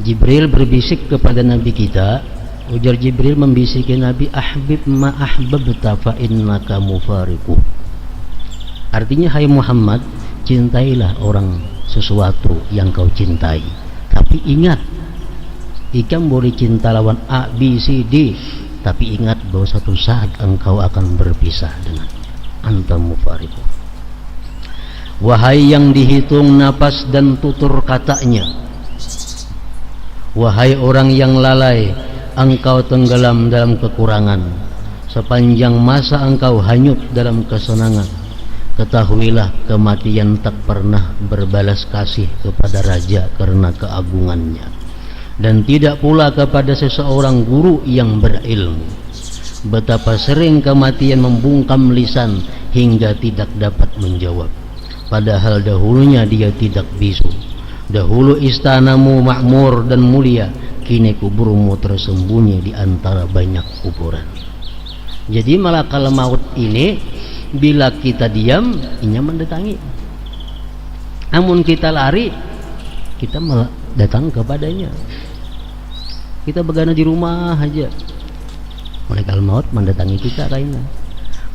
Jibril berbisik kepada Nabi kita. Ujar Jibril membisiki Nabi, ahbib ma ahbabta fa innaka mufariqu. Artinya, hai Muhammad, cintailah orang sesuatu yang kau cintai, tapi ingat, ikan boleh cinta lawan A, B, C, D, tapi ingat bahwa suatu saat engkau akan berpisah dengan anta mufariqu. Wahai yang dihitung napas dan tutur katanya, wahai orang yang lalai, engkau tenggelam dalam kekurangan, sepanjang masa engkau hanyut dalam kesenangan. Ketahuilah kematian tak pernah berbalas kasih kepada raja karena keagungannya, dan tidak pula kepada seseorang guru yang berilmu. Betapa sering kematian membungkam lisan hingga tidak dapat menjawab, padahal dahulunya dia tidak bisu. Dahulu istanamu makmur dan mulia, kini kuburmu tersembunyi di antara banyak kuburan. Jadi malakal maut ini bila kita diam, inya mendatangi. Namun kita lari, kita malah datang kepadanya. Kita begana di rumah aja, malaikat maut mendatangi kita kayaknya.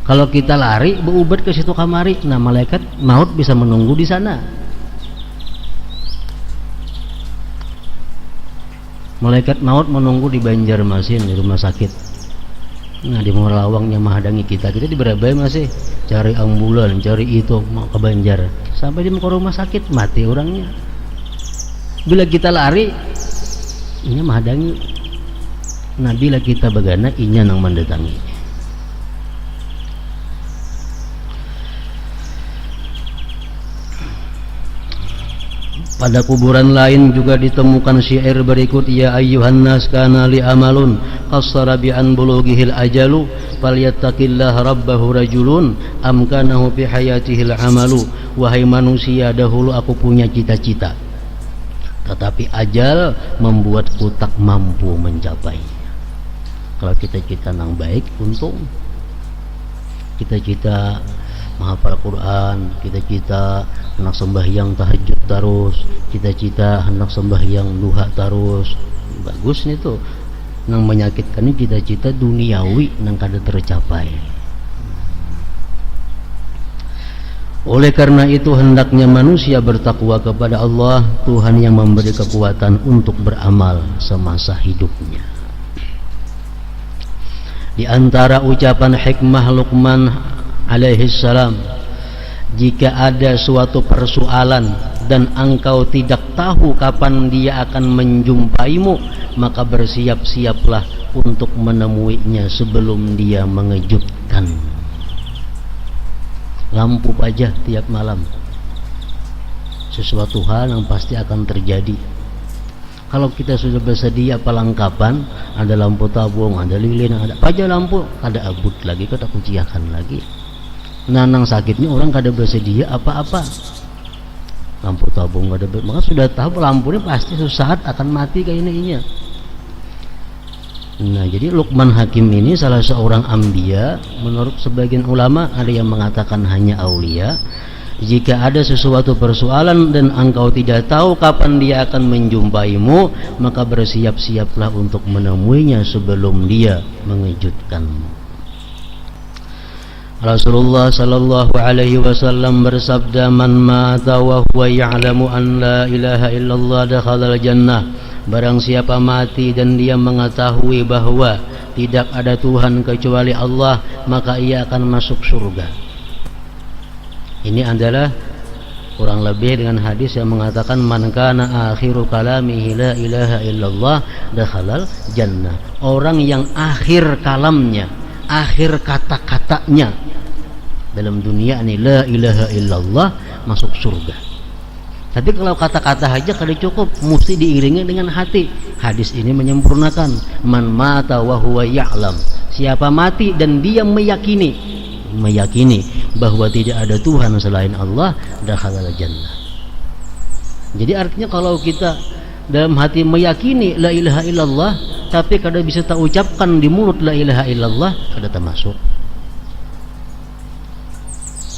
Kalau kita lari berubat ke situ kamari, nah malaikat maut bisa menunggu di sana. Malaikat maut menunggu di Banjarmasin, di rumah sakit. Nah di Morawangnya menghadangi kita di Berabai masih cari ambulan, cari itu mau ke Banjar, sampai di muka rumah sakit mati orangnya. Bila kita lari, inya menghadangi. Nah bila kita begana, inya nang mendatangi. Pada kuburan lain juga ditemukan syair berikut, ya ayyuhan nas kana li amalun qassara bi an bulughihil ajalu falyattaqillaha rabbahu rajulun amkanahu fi hayatihil amalu. Wahai manusia, dahulu aku punya cita-cita, tetapi ajal membuatku tak mampu mencapai. Kalau cita-cita nang baik, untung cita-cita menghafal Quran, cita-cita hendak sembahyang tahajud terus, cita-cita hendak sembahyang duha terus, bagus nih tuh. Nang menyakitkan ini cita-cita duniawi nang kada tercapai. Oleh karena itu hendaknya manusia bertakwa kepada Allah, Tuhan yang memberi kekuatan untuk beramal semasa hidupnya. Di antara ucapan hikmah Luqman alaihi salam, jika ada suatu persoalan dan engkau tidak tahu kapan dia akan menjumpaimu, maka bersiap-siaplah untuk menemuinya sebelum dia mengejutkan. Lampu aja tiap malam, sesuatu hal yang pasti akan terjadi. Kalau kita sudah bersedia perlengkapan, ada lampu tabung, ada lilin, ada pajak lampu, ada abut lagi, kita kuciakan lagi. Nanang sakitnya orang kada bersedia apa-apa, lampu tabung kada maka sudah tahu lampunya pasti sesaat akan mati kayak ini. Nah jadi Luqman Hakim ini salah seorang anbiya. Menurut sebagian ulama ada yang mengatakan hanya aulia. Jika ada sesuatu persoalan dan engkau tidak tahu kapan dia akan menjumpaimu, maka bersiap-siaplah untuk menemuinya sebelum dia mengejutkanmu. Rasulullah sallallahu alaihi wasallam bersabda, man mata wa huwa ya'lamu an la ilaha illallah dakhalal jannah. Barang siapa mati dan dia mengetahui bahwa tidak ada Tuhan kecuali Allah, maka ia akan masuk surga. Ini adalah kurang lebih dengan hadis yang mengatakan, man kana akhiru kalamihi la ilaha illallah dakhalal jannah. Orang yang akhir kalamnya, akhir kata-katanya dalam dunia ini la ilaha illallah, masuk surga. Tapi kalau kata-kata aja kada cukup, mesti diiringi dengan hati. Hadis ini menyempurnakan, man mata wa huwa ya'lam. Siapa mati dan dia meyakini bahwa tidak ada Tuhan selain Allah, dakhalal jannah. Jadi artinya kalau kita dalam hati meyakini la ilaha illallah, tapi kada bisa tak ucapkan di mulut la ilaha illallah, kada termasuk.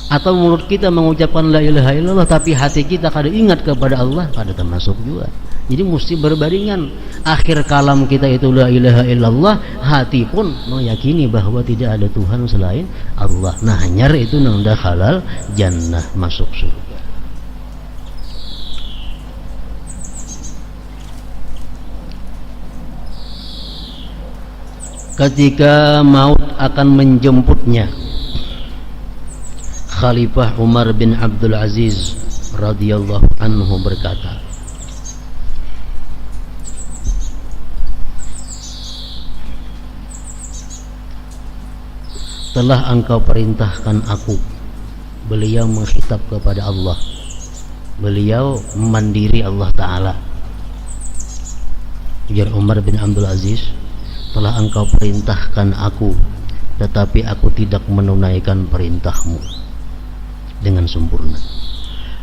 Atau mulut kita mengucapkan la ilaha illallah tapi hati kita kada ingat kepada Allah, kada termasuk juga. Jadi mesti berbaringan. Akhir kalam kita itu la ilaha illallah, hati pun meyakini bahwa tidak ada Tuhan selain Allah. Nah, hanyar itu nang dakhalal jannah, masuk surga. Ketika maut akan menjemputnya, Khalifah Umar bin Abdul Aziz radhiyallahu anhu berkata, telah engkau perintahkan aku. Beliau mengkhitab kepada Allah, beliau mandiri Allah Ta'ala. Ujar Umar bin Abdul Aziz, telah engkau perintahkan aku, tetapi aku tidak menunaikan perintahmu dengan sempurna.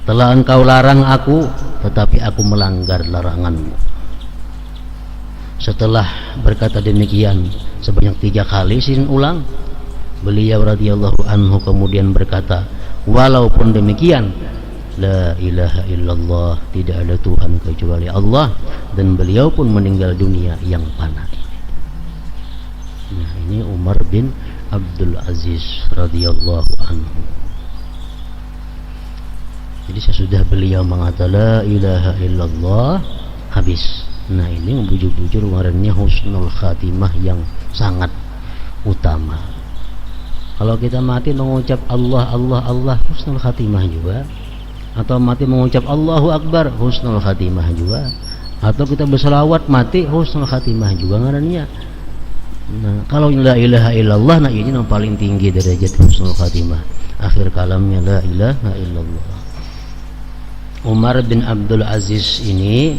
Telah engkau larang aku, tetapi aku melanggar laranganmu. Setelah berkata demikian sebanyak 3 kali, sin ulang, beliau radhiyallahu anhu kemudian berkata, walaupun demikian, la ilaha illallah, tidak ada Tuhan kecuali Allah, dan beliau pun meninggal dunia yang fana. Nah, ini Umar bin Abdul Aziz radhiyallahu anhu. Jadi sesudah beliau mengatakan la ilaha illallah, habis. Nah, ini membujuk-bujuk warnanya husnul khatimah yang sangat utama. Kalau kita mati mengucap Allah Allah Allah, husnul khatimah juga. Atau mati mengucap Allahu Akbar, husnul khatimah juga. Atau kita berselawat mati, husnul khatimah juga ngarannya. Nah, kalau la ilaha illallah, nah ini yang paling tinggi derajat husnul khatimah. Akhir kalamnya la ilaha illallah. Umar bin Abdul Aziz ini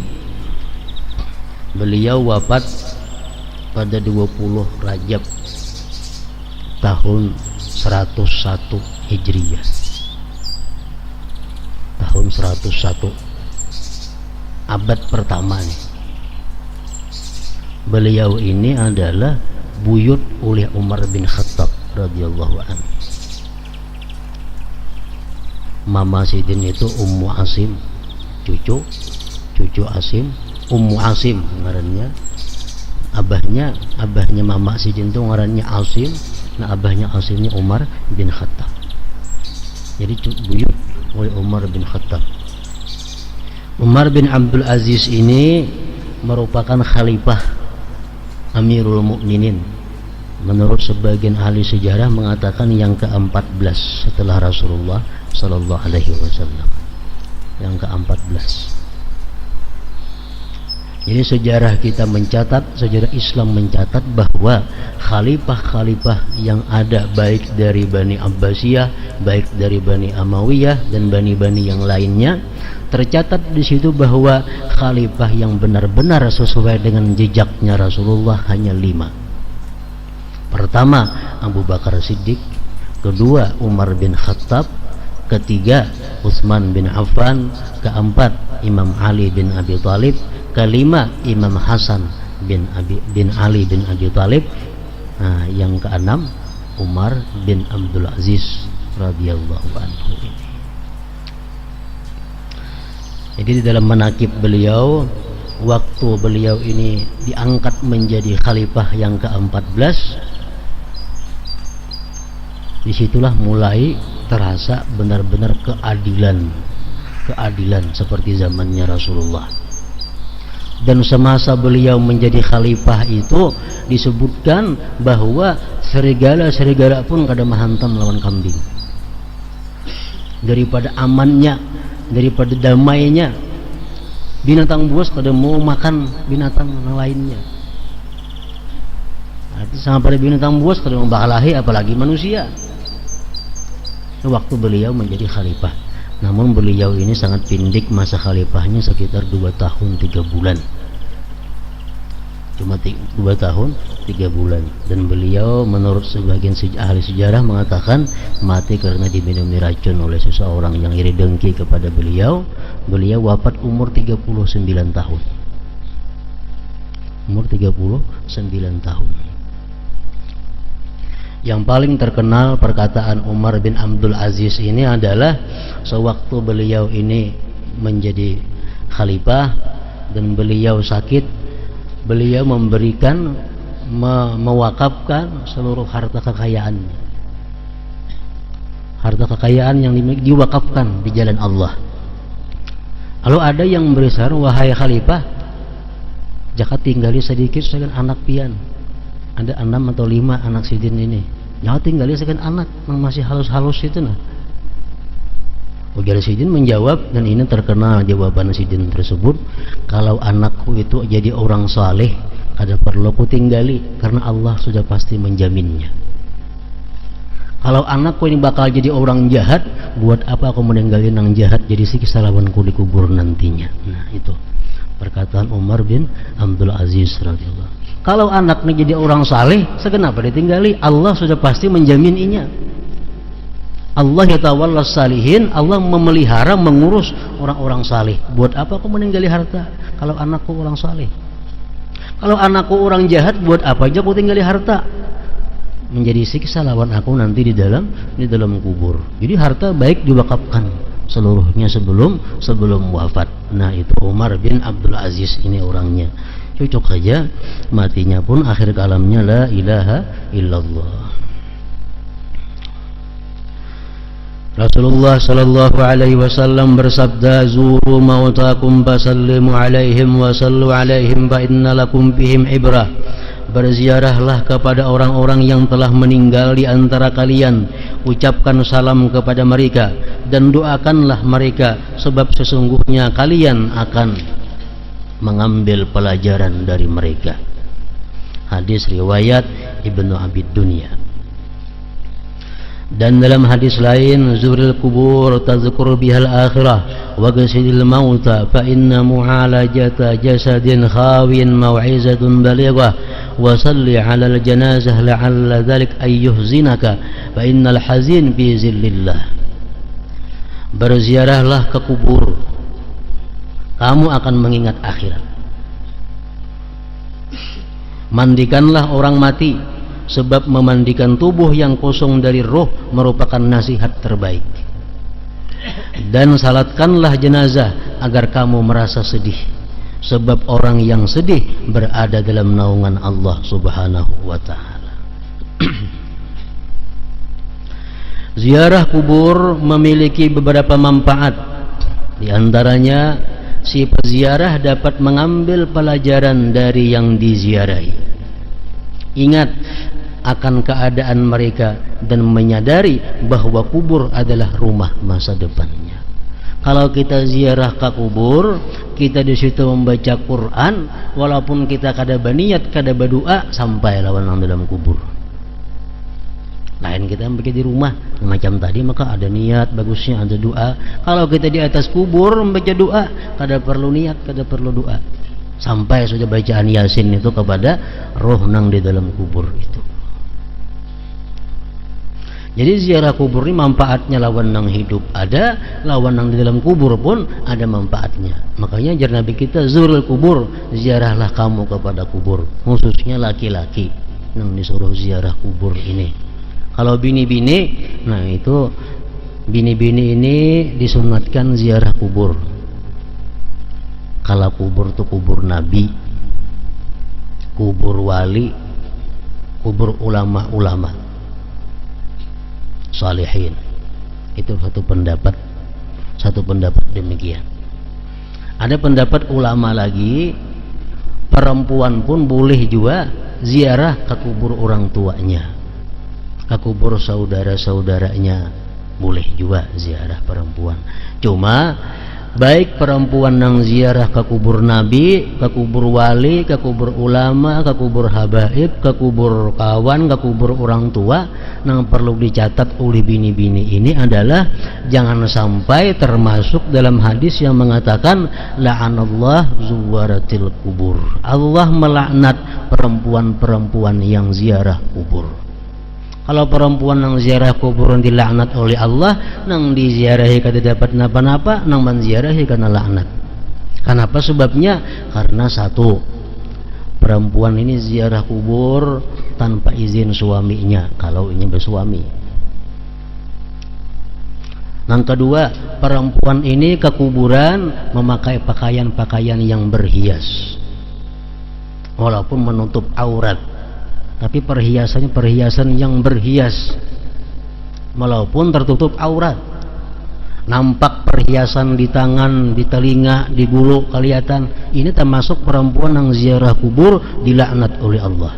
beliau wafat pada 20 Rajab tahun 101 Hijriyah. Tahun 101 abad pertama nih. Beliau ini adalah buyut oleh Umar bin Khattab radhiyallahu anhu. Mama Sidin itu Ummu Asim, cucu Asim, Ummu Asim ngarannya. Abahnya Mama Sidin itu ngarannya Asim. Nah, abahnya Asimnya Umar bin Khattab. Jadi buyut oleh Umar bin Khattab. Umar bin Abdul Aziz ini merupakan khalifah Amirul Mukminin. Menurut sebagian ahli sejarah mengatakan yang ke-14 setelah Rasulullah sallallahu alaihi wasallam. Yang ke-14. Jadi sejarah kita mencatat, sejarah Islam mencatat bahwa khalifah-khalifah yang ada baik dari Bani Abbasiyah, baik dari Bani Amawiyah dan bani-bani yang lainnya, tercatat di situ bahwa khalifah yang benar-benar sesuai dengan jejaknya Rasulullah hanya 5. Pertama Abu Bakar Siddiq, kedua Umar bin Khattab, ketiga Utsman bin Affan, keempat Imam Ali bin Abi Thalib, kelima Imam Hasan bin Ali bin Abi Thalib, nah, yang keenam Umar bin Abdul Aziz radhiyallahu anhu. Jadi di dalam manaqib beliau, waktu beliau ini diangkat menjadi khalifah yang ke-14, disitulah mulai terasa benar-benar keadilan seperti zamannya Rasulullah. Dan semasa beliau menjadi khalifah itu disebutkan bahwa serigala pun kada menghantam lawan kambing. Daripada amannya, daripada damainya, binatang buas kada mau makan binatang lainnya. Arti sampai binatang buas kada mau bakalahi, apalagi manusia. Waktu beliau menjadi khalifah. Namun beliau ini sangat pendek masa khalifahnya, sekitar 2 tahun 3 bulan. Cuma 2 tahun 3 bulan. Dan beliau menurut sebagian ahli sejarah mengatakan mati karena diminumi racun oleh seseorang yang iri dengki kepada beliau. Beliau wafat umur 39 tahun. Umur 39 tahun. Yang paling terkenal perkataan Umar bin Abdul Aziz ini adalah sewaktu beliau ini menjadi khalifah dan beliau sakit, beliau memberikan, mewakafkan seluruh harta kekayaannya. Harta kekayaan yang diwakafkan di jalan Allah. Lalu ada yang berisar, wahai khalifah, jakat tinggali sedikit sekian anak pian. Ada 6 atau 5 anak sidin ini. Jangan tinggali sekian anak yang masih halus-halus itu nah. Ujar sidin menjawab, dan ini terkenal jawaban sidin tersebut, kalau anakku itu jadi orang saleh, kada perlu ku tinggali karena Allah sudah pasti menjaminnya. Kalau anakku ini bakal jadi orang jahat, buat apa aku meninggalin yang jahat jadi siksa lawanku di kubur nantinya. Nah itu perkataan Umar bin Abdul Aziz radhiyallahu. Kalau anaknya jadi orang saleh, sekenapa ditinggali? Allah sudah pasti menjamininya. Allah yatawalla salihin, Allah memelihara, mengurus orang-orang saleh. Buat apa aku meninggali harta kalau anakku orang saleh? Kalau anakku orang jahat, buat apa aja aku tinggali harta? Menjadi siksa lawan aku nanti di dalam kubur. Jadi harta baik diwakafkan seluruhnya sebelum wafat. Nah itu Umar bin Abdul Aziz ini orangnya. Cocok saja matinya pun akhir kalamnya la ilaha illallah. Rasulullah sallallahu alaihi wasallam bersabda, zuru mautakum fasallimu alaihim wa sallu alaihim fa inna lakum bihim ibrah. Berziarahlah kepada orang-orang yang telah meninggal di antara kalian, ucapkan salam kepada mereka dan doakanlah mereka, sebab sesungguhnya kalian akan mengambil pelajaran dari mereka. Hadis riwayat Ibnu Abi Dunya. Dan dalam hadis lain, zuril kubur tazkur bihal akhirah wa ghasilil mauta fa inna mu'alajata jasadin khawin mau'izatun balighah wa salli 'alal janazah la'alla dhalik ayyuhzinaka fa innal hazin fi zillillah. Berziarahlah ke kubur, kamu akan mengingat akhirat. Mandikanlah orang mati, sebab memandikan tubuh yang kosong dari roh merupakan nasihat terbaik. Dan salatkanlah jenazah agar kamu merasa sedih, sebab orang yang sedih berada dalam naungan Allah subhanahu wa ta'ala. Ziarah kubur memiliki beberapa manfaat. Di antaranya, si peziarah dapat mengambil pelajaran dari yang diziarahi, ingat akan keadaan mereka dan menyadari bahwa kubur adalah rumah masa depannya. Kalau kita ziarah ke kubur, kita di situ membaca Quran, walaupun kita kada berniat, kada berdoa, sampai lawan nang dalam kubur. Lain kita membaca di rumah macam tadi, maka ada niat, bagusnya ada doa. Kalau kita di atas kubur membaca doa, kada perlu niat, kada perlu doa. Sampai sudah bacaan Yasin itu kepada roh nang di dalam kubur itu. Jadi ziarah kubur ini manfaatnya lawan nang hidup ada, lawan nang di dalam kubur pun ada manfaatnya. Makanya jar Nabi kita, zurul kubur, ziarahlah kamu kepada kubur, khususnya laki-laki nang disuruh ziarah kubur ini. Kalau bini-bini, nah itu bini-bini ini disunatkan ziarah kubur. Kalau kubur itu kubur Nabi, kubur wali, kubur ulama-ulama salihin. Itu satu pendapat demikian. Ada pendapat ulama lagi, perempuan pun boleh juga ziarah ke kubur orang tuanya, ke kubur saudara-saudaranya, boleh juga ziarah perempuan. Cuma baik perempuan nang ziarah ke kubur Nabi, ke kubur wali, ke kubur ulama, ke kubur habaib, ke kubur kawan, ke kubur orang tua, nang perlu dicatat oleh bini-bini ini adalah jangan sampai termasuk dalam hadis yang mengatakan la'anallah zuwaratil kubur. Allah melaknat perempuan-perempuan yang ziarah kubur. Kalau perempuan nang ziarah kubur dilaknat oleh Allah, nang diziarahi kada dapat napa-napa, nang menziarahi karena laknat. Kenapa sebabnya? Karena satu, perempuan ini ziarah kubur tanpa izin suaminya kalau ini bersuami. Yang kedua, perempuan ini ke kuburan memakai pakaian-pakaian yang berhias walaupun menutup aurat, tapi perhiasannya perhiasan yang berhias walaupun tertutup aurat. Nampak perhiasan di tangan, di telinga, di bulu kelihatan. Ini termasuk perempuan yang ziarah kubur dilaknat oleh Allah.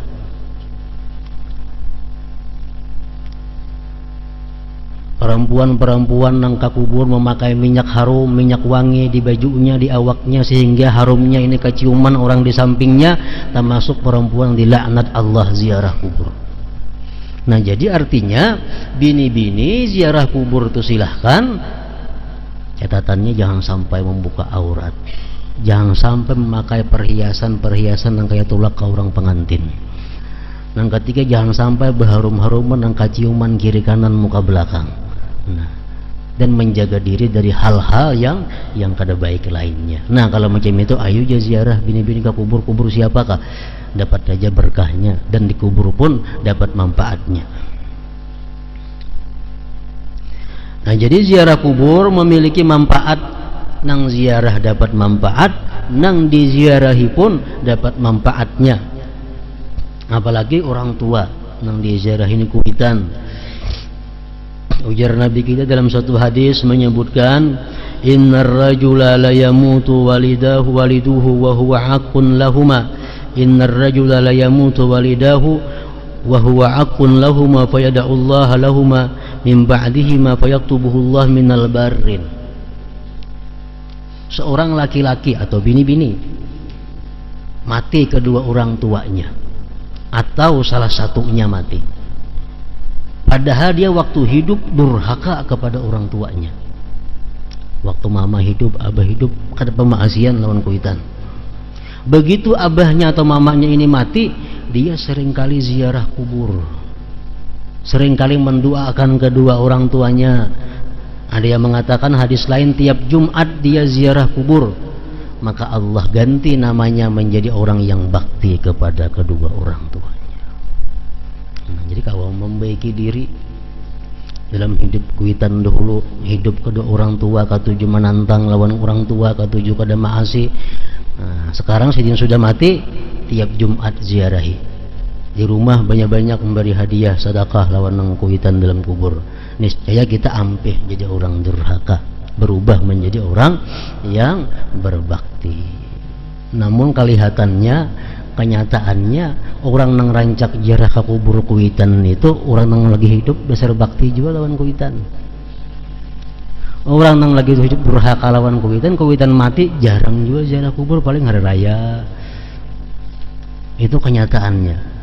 Perempuan-perempuan yang ke kubur memakai minyak harum, minyak wangi di bajunya, di awaknya, sehingga harumnya ini keciuman orang di sampingnya, termasuk perempuan dilaknat Allah ziarah kubur. Nah, jadi artinya bini-bini ziarah kubur itu silahkan. Catatannya jangan sampai membuka aurat, jangan sampai memakai perhiasan-perhiasan yang kayak tulak ke orang pengantin. Yang ketiga, jangan sampai berharum-haruman yang ciuman kiri kanan muka belakang. Nah, dan menjaga diri dari hal-hal yang kada baik lainnya. Nah, kalau macam itu, ayo aja ziarah bini-bini ke kubur siapakah? Dapat aja berkahnya, dan dikubur pun dapat manfaatnya. Nah, jadi ziarah kubur memiliki manfaat. Nang ziarah dapat manfaat, nang diziarahi pun dapat manfaatnya. Apalagi orang tua nang diziarah ini kuitan. Ujar Nabi kita dalam satu hadis menyebutkan, innar rajula la yamutu waliduhu wa huwa haqqun lahuma. Innar rajula la yamutu walidahu wa huwa haqqun lahuma fayada'u Allah lahuma min ba'dihima fayaktubuhullah minal barrin. Seorang laki-laki atau bini-bini mati kedua orang tuanya atau salah satunya mati, padahal dia waktu hidup durhaka kepada orang tuanya. Waktu mama hidup, abah hidup, kada pemaasian lawan kuitan. Begitu abahnya atau mamanya ini mati, dia seringkali ziarah kubur, seringkali mendoakan kedua orang tuanya. Ada yang mengatakan hadis lain, tiap Jumat dia ziarah kubur, maka Allah ganti namanya menjadi orang yang bakti kepada kedua orang tuanya. Nah, jadi kalau membaiki diri dalam hidup kuitan dahulu, hidup kedua orang tua katuju menantang lawan orang tua katuju kada maasi. Nah, sekarang sidin sudah mati, tiap Jumat ziarahi. Di rumah banyak-banyak memberi hadiah sedekah lawan nang kuitan dalam kubur. Niscaya kita ampih jadi orang durhaka, berubah menjadi orang yang berbakti. Namun kelihatannya, kenyataannya, orang nang rancak ziarah ke kubur kuitan itu orang nang lagi hidup besar bakti juga lawan kuitan. Orang nang lagi hidup durhaka lawan kuitan mati jarang juga ziarah kubur, paling hari raya. Itu kenyataannya.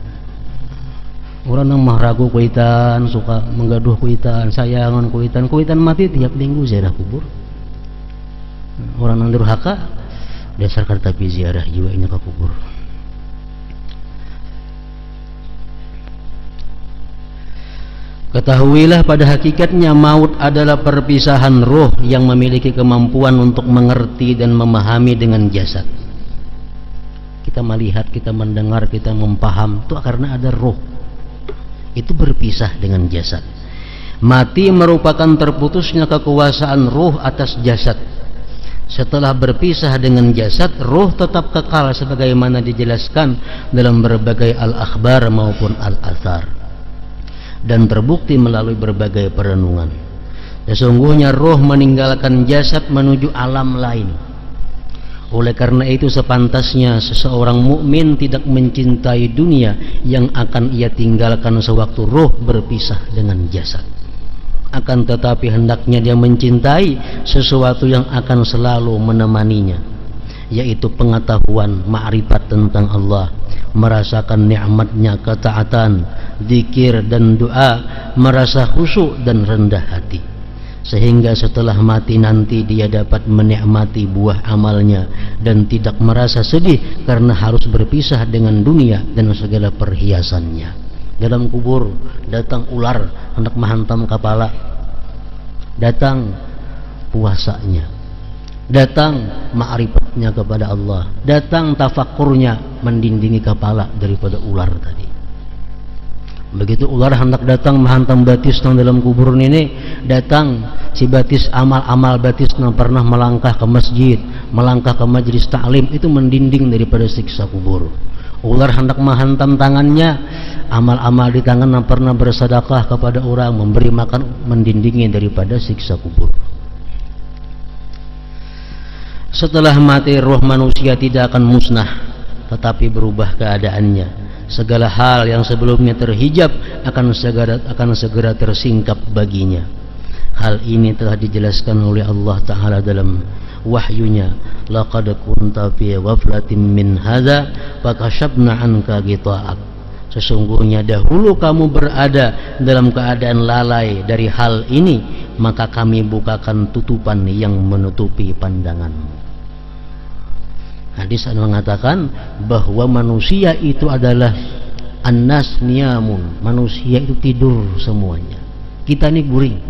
Orang yang mahragu kuitan, suka menggaduh kuitan, sayangan kuitan mati tiap minggu ziarah kubur. Orang yang durhaka dasar tapi ziarah juga ini ke kubur. Ketahuilah pada hakikatnya maut adalah perpisahan roh yang memiliki kemampuan untuk mengerti dan memahami dengan jasad. Kita melihat, kita mendengar, kita mempaham, itu karena ada roh. Itu berpisah dengan jasad. Mati merupakan terputusnya kekuasaan roh atas jasad. Setelah berpisah dengan jasad, roh tetap kekal sebagaimana dijelaskan dalam berbagai al-akhbar maupun al-athar, dan terbukti melalui berbagai perenungan. Sesungguhnya roh meninggalkan jasad menuju alam lain. Oleh karena itu sepantasnya seseorang mukmin tidak mencintai dunia yang akan ia tinggalkan sewaktu roh berpisah dengan jasad. Akan tetapi hendaknya dia mencintai sesuatu yang akan selalu menemaninya, yaitu pengetahuan, ma'rifat tentang Allah, merasakan nikmatnya ketaatan, zikir dan doa, merasa khusyuk dan rendah hati, sehingga setelah mati nanti dia dapat menikmati buah amalnya dan tidak merasa sedih karena harus berpisah dengan dunia dan segala perhiasannya. Dalam kubur datang ular hendak menghantam kepala, datang puasanya, datang ma'rifatnya kepada Allah, datang tafakurnya mendindingi kepala daripada ular tadi. Begitu ular hendak datang menghantam batis nang dalam kubur ini, datang si batis amal-amal batis nang pernah melangkah ke masjid, melangkah ke majelis taklim, itu mendinding daripada siksa kubur. Ular hendak menghantam tangannya, amal-amal di tangan yang pernah bersedekah kepada orang, memberi makan, mendindingi daripada siksa kubur. Setelah mati, roh manusia tidak akan musnah, tetapi berubah keadaannya. Segala hal yang sebelumnya terhijab akan segera tersingkap baginya. Hal ini telah dijelaskan oleh Allah Ta'ala dalam wahyunya. Laqad kunta fi ghaflatin min hadza fakashafna anka ghita'ak. Sesungguhnya dahulu kamu berada dalam keadaan lalai dari hal ini, maka kami bukakan tutupan yang menutupi pandanganmu. Hadis mengatakan bahwa manusia itu adalah annas niyamun, manusia itu tidur semuanya. Kita ini guring.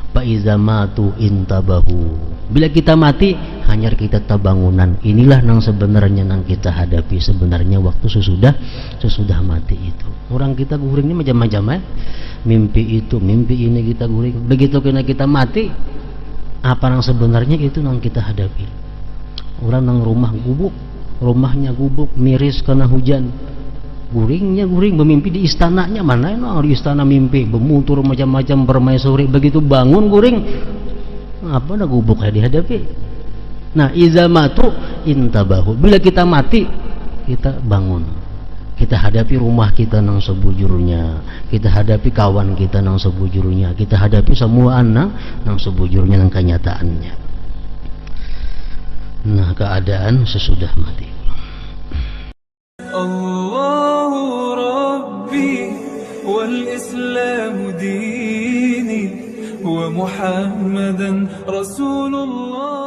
Fa iza matu intabahu. Bila kita mati, hanya kita tabangunan. Inilah yang sebenarnya yang kita hadapi sebenarnya waktu sesudah mati itu. Orang kita guringnya macam-macam mimpi itu, mimpi ini kita guring. Begitu kita mati, apa yang sebenarnya itu yang kita hadapi. Orang nang rumahnya gubuk, miris karena hujan, guringnya guring, bermimpi di istananya. Mana di istana mimpi bermutur macam-macam permaisuri, begitu bangun guring, apa dah gubuk dihadapi. Nah, iza matu intabahu, bila kita mati kita bangun, kita hadapi rumah kita nang sebujurnya, kita hadapi kawan kita nang sebujurnya, kita hadapi semua anak nang sebujurnya nang kenyataannya. Nah, keadaan sesudah mati. Allahu Rabbi wal Islam dini wa Muhammadan Rasulullah.